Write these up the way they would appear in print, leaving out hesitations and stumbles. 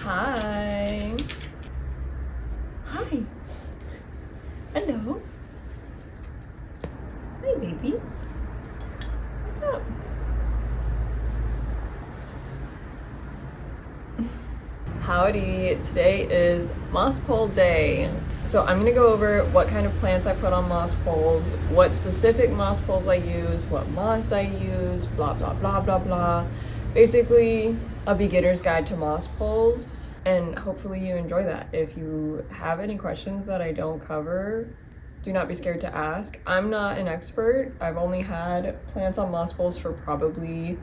Hi. Hi. Hello. Hi, baby. What's up? Howdy. Today is moss pole day. So I'm gonna go over what kind of plants I put on moss poles, what specific moss poles I use, what moss I use, blah, blah, blah, blah, blah. Basically, a beginner's guide to moss poles, and hopefully you enjoy that. If you have any questions that I don't cover, do not be scared to ask. I'm not an expert. I've only had plants on moss poles for probably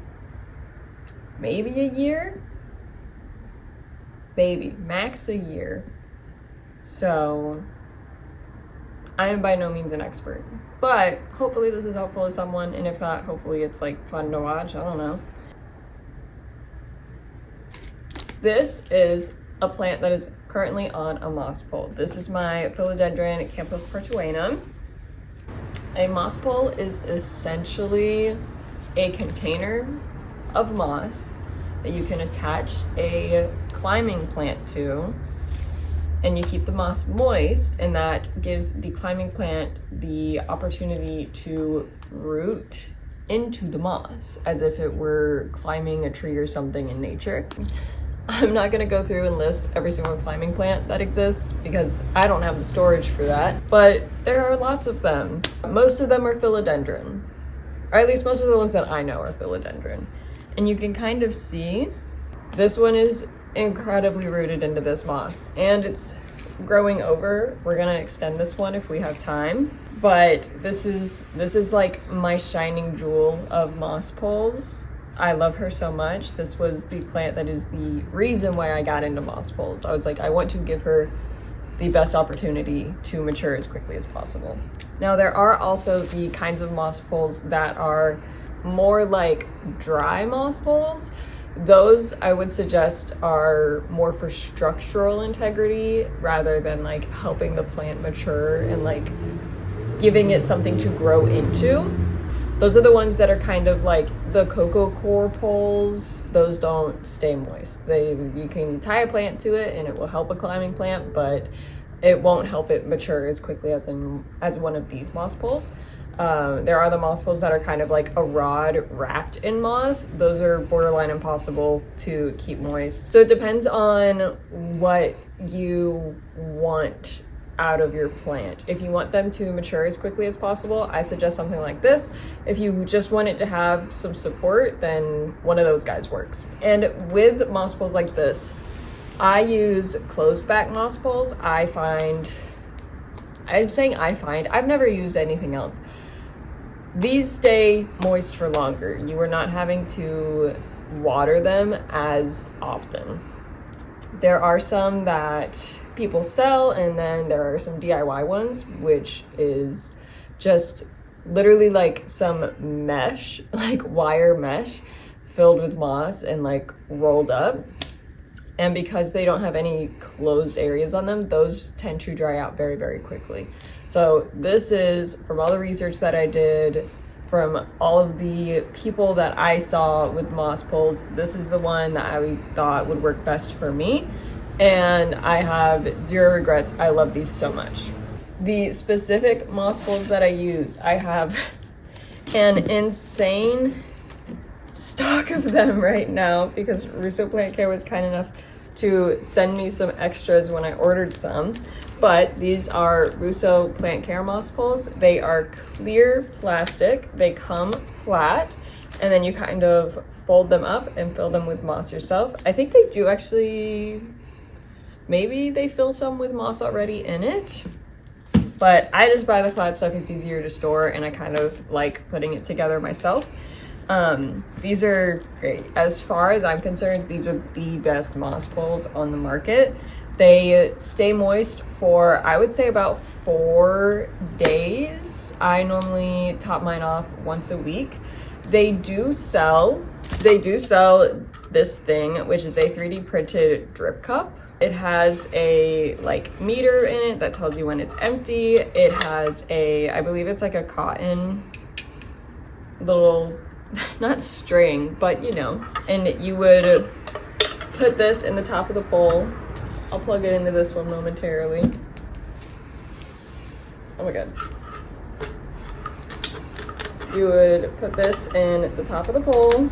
maybe a year. Maybe, max a year. So I am by no means an expert, but hopefully this is helpful to someone, and if not, hopefully it's like fun to watch. I don't know. This is a plant that is currently on a moss pole. This is my Philodendron Campos Partuanum. A moss pole is essentially a container of moss that you can attach a climbing plant to, and you keep the moss moist, and that gives the climbing plant the opportunity to root into the moss as if it were climbing a tree or something in nature. I'm not gonna go through and list every single climbing plant that exists because I don't have the storage for that, but there are lots of them. Most of them are philodendron, or at least most of the ones that I know are philodendron. And you can kind of see this one is incredibly rooted into this moss, and it's growing over. We're gonna extend this one if we have time, but this is like my shining jewel of moss poles. I love her so much. This was the plant that is the reason why I got into moss poles. I was like, I want to give her the best opportunity to mature as quickly as possible. Now there are also the kinds of moss poles that are more like dry moss poles. Those I would suggest are more for structural integrity rather than like helping the plant mature and like giving it something to grow into. Those are the ones that are kind of like the cocoa core poles. Those don't stay moist. You can tie a plant to it and it will help a climbing plant, but it won't help it mature as quickly as one of these moss poles. There are the moss poles that are kind of like a rod wrapped in moss. Those are borderline impossible to keep moist. So it depends on what you want out of your plant. If you want them to mature as quickly as possible, I suggest something like this. If you just want it to have some support, then one of those guys works. And with moss poles like this, I use closed back moss poles. I've never used anything else. These stay moist for longer. You are not having to water them as often. There are some that people sell, and then there are some DIY ones, which is just literally like some mesh, like wire mesh filled with moss and like rolled up. And because they don't have any closed areas on them, those tend to dry out very, very quickly. So this is, from all the research that I did, from all of the people that I saw with moss poles, this is the one that I thought would work best for me. And I have zero regrets. I love these so much. The specific moss poles that I use, I have an insane stock of them right now because Russo Plant Care was kind enough to send me some extras when I ordered some. But these are Russo Plant Care moss poles. They are clear plastic. They come flat, and then you kind of fold them up and fill them with moss yourself. I think they do actually, maybe they fill some with moss already in it, but I just buy the flat stuff. It's easier to store, and I kind of like putting it together myself. These are great. As far as I'm concerned, these are the best moss poles on the market. They stay moist for, I would say, about 4 days. I normally top mine off once a week. They do sell this thing, which is a 3D printed drip cup. It has a like meter in it that tells you when it's empty. It has a, I believe it's like a cotton little, not string, but you know, and you would put this in the top of the pole. I'll plug it into this one momentarily. Oh my god. You would put this in the top of the pole,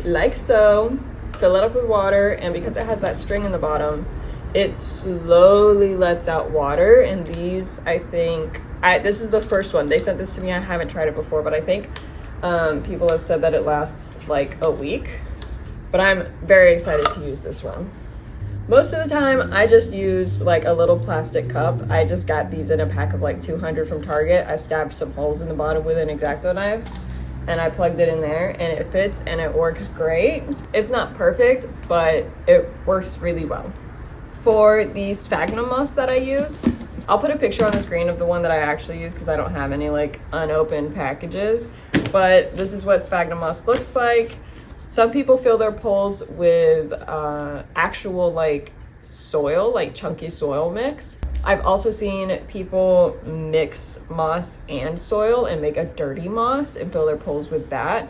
like so, fill it up with water, and because it has that string in the bottom, it slowly lets out water. And these, I think, this is the first one. They sent this to me, I haven't tried it before, but I think people have said that it lasts like a week. But I'm very excited to use this one. Most of the time, I just use like a little plastic cup. I just got these in a pack of like 200 from Target. I stabbed some holes in the bottom with an X-Acto knife and I plugged it in there and it fits and it works great. It's not perfect, but it works really well. For the sphagnum moss that I use, I'll put a picture on the screen of the one that I actually use because I don't have any like unopened packages, but this is what sphagnum moss looks like. Some people fill their poles with actual like soil, like chunky soil mix. I've also seen people mix moss and soil and make a dirty moss and fill their poles with that.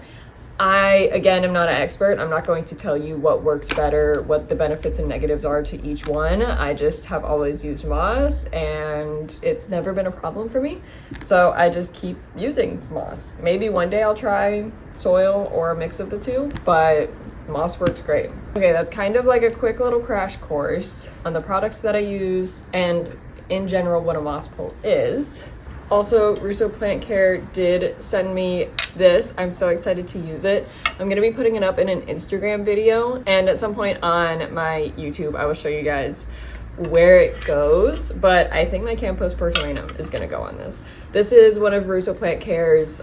I, again, am not an expert. I'm not going to tell you what works better, what the benefits and negatives are to each one. I just have always used moss and it's never been a problem for me. So I just keep using moss. Maybe one day I'll try soil or a mix of the two, but moss works great. Okay, that's kind of like a quick little crash course on the products that I use and in general what a moss pole is. Also, Russo Plant Care did send me this. I'm so excited to use it. I'm gonna be putting it up in an Instagram video, and at some point on my YouTube, I will show you guys where it goes, but I think my Campos Portuenum is gonna go on this. This is one of Russo Plant Care's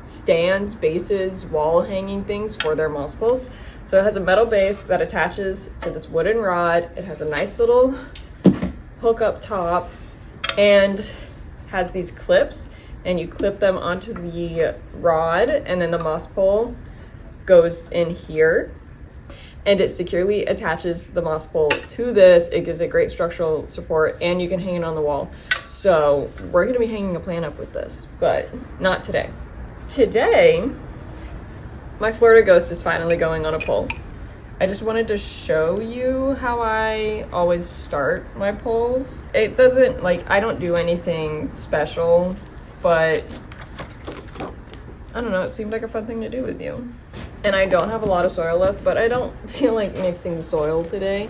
stands, bases, wall hanging things for their moss poles. So it has a metal base that attaches to this wooden rod. It has a nice little hook up top, and has these clips, and you clip them onto the rod, and then the moss pole goes in here and it securely attaches the moss pole to this. It gives it great structural support and you can hang it on the wall. So we're gonna be hanging a plant up with this, but not today. Today, my Florida Ghost is finally going on a pole. I just wanted to show you how I always start my poles. It doesn't, like, I don't do anything special, but I don't know, it seemed like a fun thing to do with you. And I don't have a lot of soil left, but I don't feel like mixing the soil today.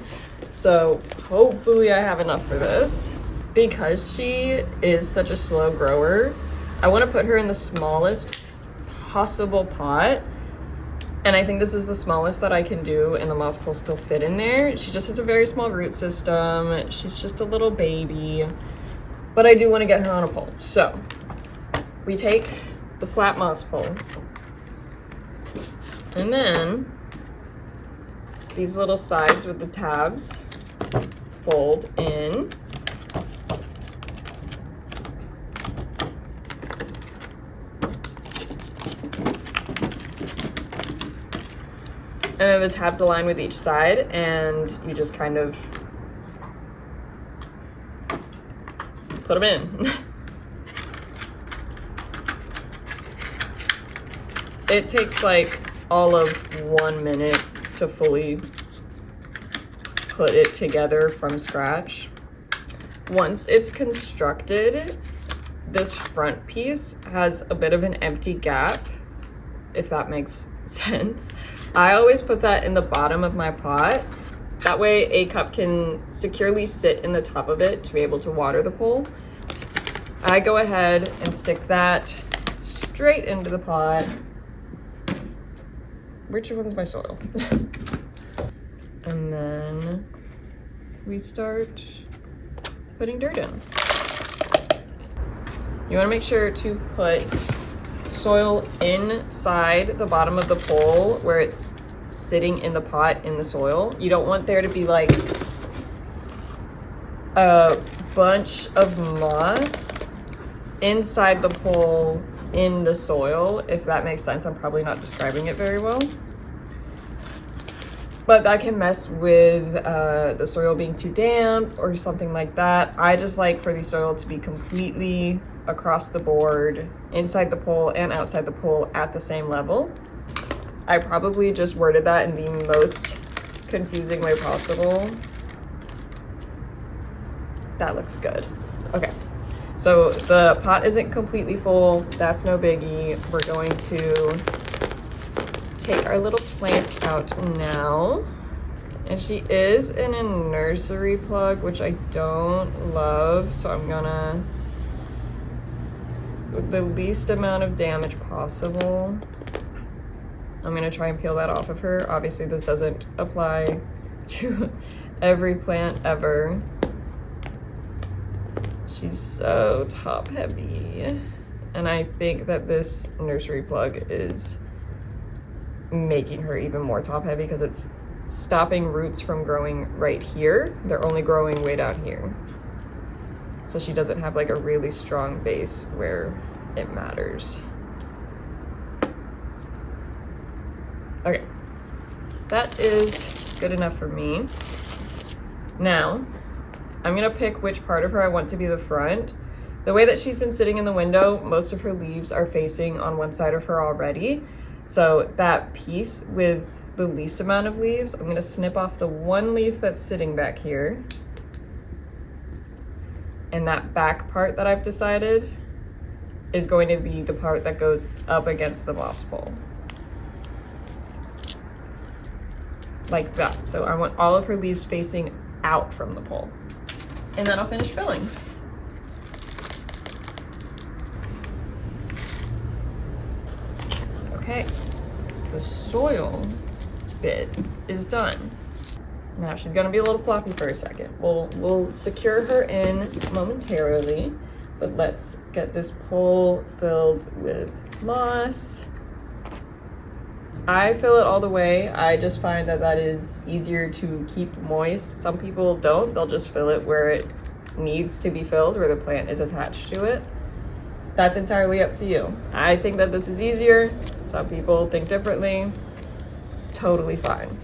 So hopefully I have enough for this. Because she is such a slow grower, I want to put her in the smallest possible pot. And I think this is the smallest that I can do, and the moss poles still fit in there. She just has a very small root system. She's just a little baby, but I do want to get her on a pole. So we take the flat moss pole, and then these little sides with the tabs fold in. And then the tabs align with each side, and you just kind of put them in. It takes like all of 1 minute to fully put it together from scratch. Once it's constructed, this front piece has a bit of an empty gap, if that makes sense. I always put that in the bottom of my pot. That way a cup can securely sit in the top of it to be able to water the pole. I go ahead and stick that straight into the pot. Which one's my soil? And then we start putting dirt in. You want to make sure to put soil inside the bottom of the pole where it's sitting in the pot in the soil. You don't want there to be like a bunch of moss inside the pole in the soil, if that makes sense. I'm probably not describing it very well, but that can mess with the soil being too damp or something like that. I just like for the soil to be completely across the board, inside the pole and outside the pole at the same level. I probably just worded that in the most confusing way possible. That looks good. Okay, so the pot isn't completely full. That's no biggie. We're going to take our little plant out now. And she is in a nursery plug, which I don't love. So I'm gonna, with the least amount of damage possible, I'm gonna try and peel that off of her. Obviously this doesn't apply to every plant ever. She's so top heavy. And I think that this nursery plug is making her even more top heavy because it's stopping roots from growing right here. They're only growing way down here. So she doesn't have like a really strong base where it matters. Okay, that is good enough for me. Now, I'm gonna pick which part of her I want to be the front. The way that she's been sitting in the window, most of her leaves are facing on one side of her already. So that piece with the least amount of leaves, I'm gonna snip off the one leaf that's sitting back here. And that back part that I've decided is going to be the part that goes up against the moss pole. Like that. So I want all of her leaves facing out from the pole. And then I'll finish filling. Okay, the soil bit is done. Now she's gonna be a little floppy for a second. We'll secure her in momentarily, but let's get this pole filled with moss. I fill it all the way. I just find that that is easier to keep moist. Some people don't. They'll just fill it where it needs to be filled, where the plant is attached to it. That's entirely up to you. I think that this is easier. Some people think differently. Totally fine.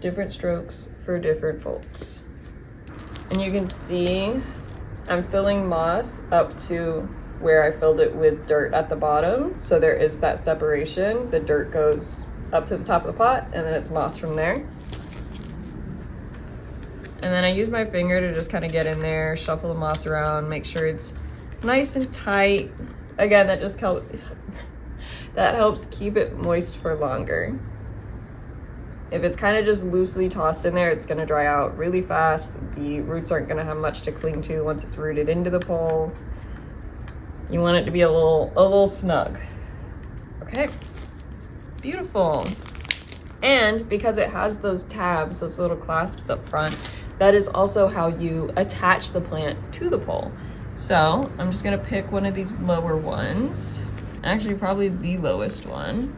Different strokes for different folks. And you can see I'm filling moss up to where I filled it with dirt at the bottom. So there is that separation. The dirt goes up to the top of the pot and then it's moss from there. And then I use my finger to just kind of get in there, shuffle the moss around, make sure it's nice and tight. Again, that just helps keep it moist for longer. If it's kind of just loosely tossed in there, it's gonna dry out really fast. The roots aren't gonna have much to cling to once it's rooted into the pole. You want it to be a little snug. Okay, beautiful. And because it has those tabs, those little clasps up front, that is also how you attach the plant to the pole. So I'm just gonna pick one of these lower ones. Actually, probably the lowest one.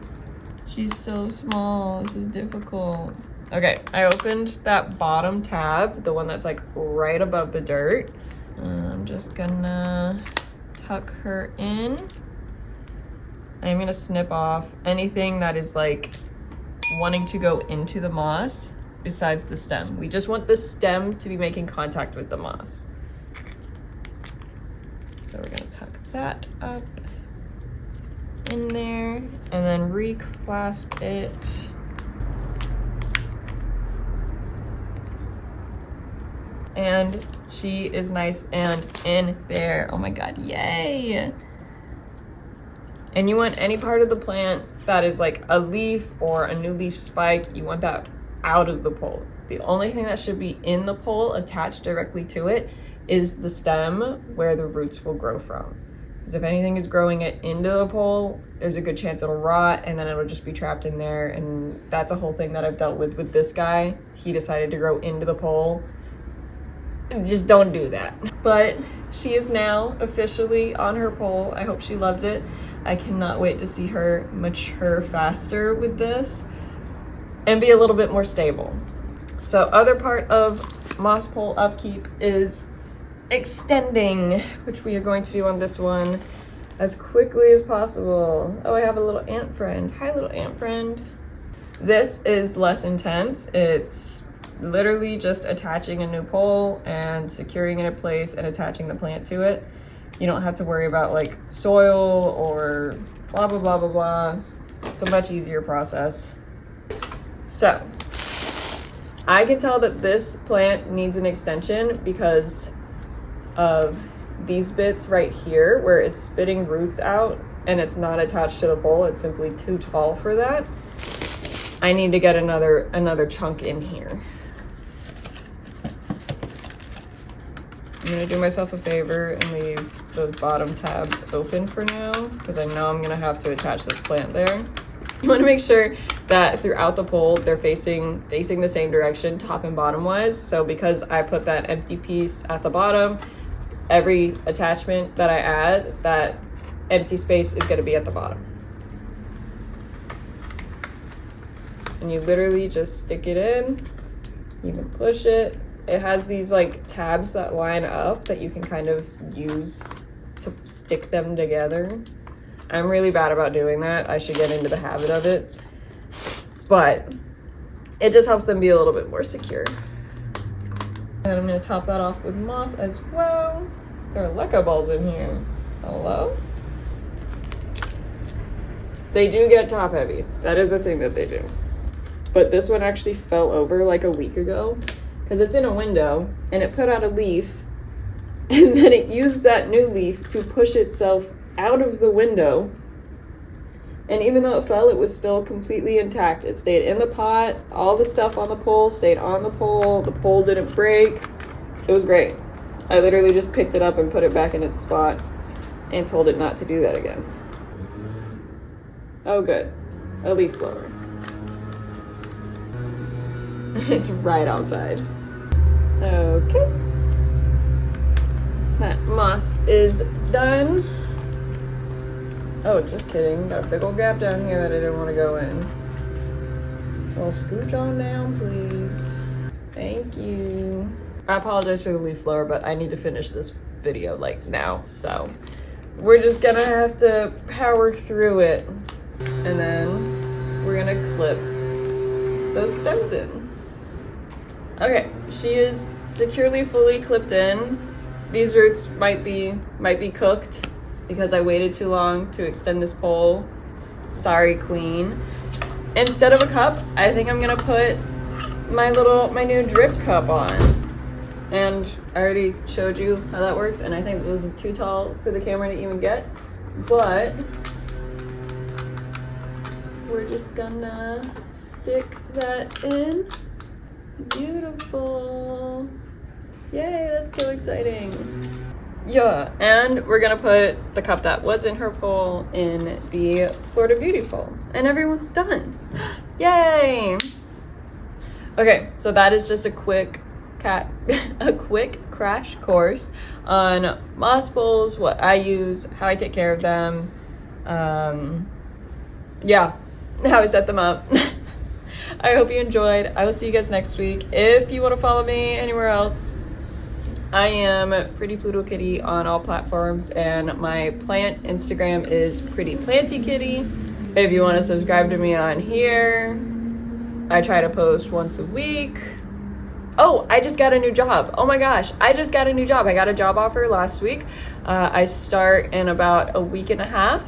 She's so small, this is difficult. Okay, I opened that bottom tab, the one that's like right above the dirt. I'm just gonna tuck her in. I'm gonna snip off anything that is like wanting to go into the moss besides the stem. We just want the stem to be making contact with the moss. So we're gonna tuck that up in there and then reclasp it. And she is nice and in there. Oh my God, yay. And you want any part of the plant that is like a leaf or a new leaf spike, you want that out of the pole. The only thing that should be in the pole attached directly to it is the stem where the roots will grow from. Because if anything is growing it into the pole, there's a good chance it'll rot and then it'll just be trapped in there. And that's a whole thing that I've dealt with this guy. He decided to grow into the pole. Just don't do that. But she is now officially on her pole. I hope she loves it. I cannot wait to see her mature faster with this and be a little bit more stable. So other part of moss pole upkeep is extending, which we are going to do on this one as quickly as possible. Oh, I have a little ant friend. Hi, little ant friend. This is less intense. It's literally just attaching a new pole and securing it in place and attaching the plant to it. You don't have to worry about like soil or blah, blah, blah, blah, blah. It's a much easier process. So I can tell that this plant needs an extension because of these bits right here where it's spitting roots out and it's not attached to the bowl. It's simply too tall for that. I need to get another chunk in here. I'm gonna do myself a favor and leave those bottom tabs open for now because I know I'm gonna have to attach this plant there. You want to make sure that throughout the pole they're facing the same direction, top and bottom wise. So because I put that empty piece at the bottom, every attachment that I add, that empty space is going to be at the bottom. And you literally just stick it in. You can push it. It has these like tabs that line up that you can kind of use to stick them together. I'm really bad about doing that. I should get into the habit of it. But it just helps them be a little bit more secure. And I'm going to top that off with moss as well. There are Lego balls in here. Hello? They do get top heavy. That is a thing that they do. But this one actually fell over like a week ago because it's in a window and it put out a leaf and then it used that new leaf to push itself out of the window. And even though it fell, it was still completely intact. It stayed in the pot. All the stuff on the pole stayed on the pole. The pole didn't break. It was great. I literally just picked it up and put it back in its spot and told it not to do that again. Oh, good. A leaf blower. It's right outside. Okay. That moss is done. Oh, just kidding. Got a big old gap down here that I didn't want to go in. Well, scooch on down, please. Thank you. I apologize for the leaf blower, but I need to finish this video like now, so we're just gonna have to power through it. And then we're gonna clip those stems in. Okay, she is securely fully clipped in. These roots might be cooked because I waited too long to extend this pole. Sorry, queen. Instead of a cup, I think I'm gonna put my new drip cup on. And I already showed you how that works, and I think this is too tall for the camera to even get, but we're just gonna stick that in. Beautiful. Yay, that's so exciting. Yeah, and we're gonna put the cup that was in her pole in the Florida Beauty pole, and everyone's done. Yay! Okay, so that is just a quick crash course on moss poles, what I use, how I take care of them, yeah, how I set them up. I hope you enjoyed. I will see you guys next week. If you want to follow me anywhere else, I am Pretty Pluto Kitty on all platforms, and my plant Instagram is Pretty Planty Kitty. If you want to subscribe to me on here, I try to post once a week. Oh, I just got a new job. Oh my gosh, I just got a new job. I got a job offer last week. I start in about a week and a half,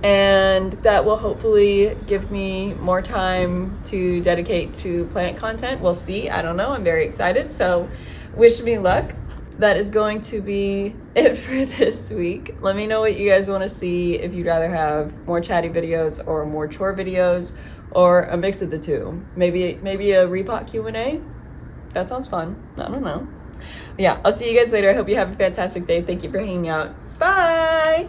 and that will hopefully give me more time to dedicate to plant content. We'll see. I don't know. I'm very excited. So wish me luck. That is going to be it for this week. Let me know what you guys want to see, if you'd rather have more chatty videos or more chore videos or a mix of the two. Maybe a repot Q&A. That sounds fun. I don't know. Yeah, I'll see you guys later. I hope you have a fantastic day. Thank you for hanging out. Bye!